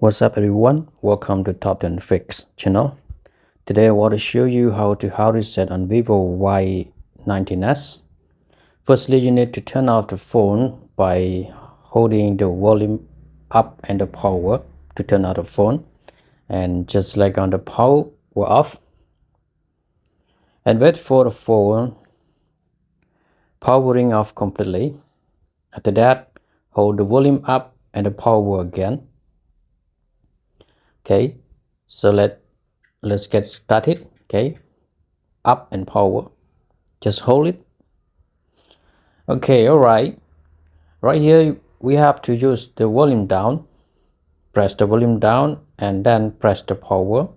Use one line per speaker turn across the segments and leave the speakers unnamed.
What's up everyone, welcome to TopTeenFix channel. Today I want to show you how to hard reset on Vivo Y19s. Firstly, you need to turn off the phone by holding the volume up and the power to turn off the phone, and just like on the power off, and wait for the phone powering off completely. After that, hold the volume up and the power again. Okay, so let's get started. Okay, up and power, just hold it. Okay, all right here we have to use the volume down. Press the volume down and then press the power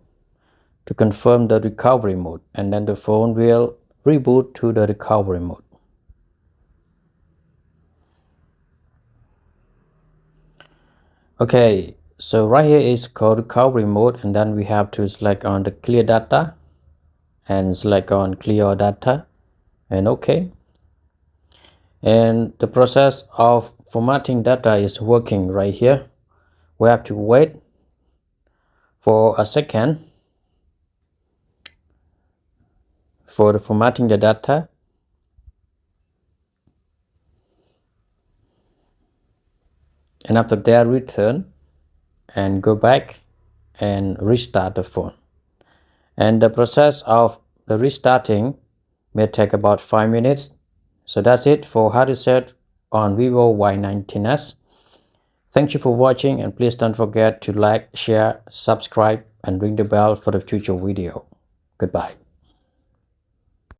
to confirm the recovery mode, and then the phone will reboot to the recovery mode. Okay, so right here is called recovery mode, and then we have to select on the clear data and select on clear data and okay. And the process of formatting data is working right here. We have to wait for a second for the formatting the data, and after that return and go back and restart the phone. And the process of the restarting may take about 5 minutes. So that's it for hard reset on Vivo Y19s. Thank you for watching, and please don't forget to like, share, subscribe and ring the bell for the future video. Goodbye.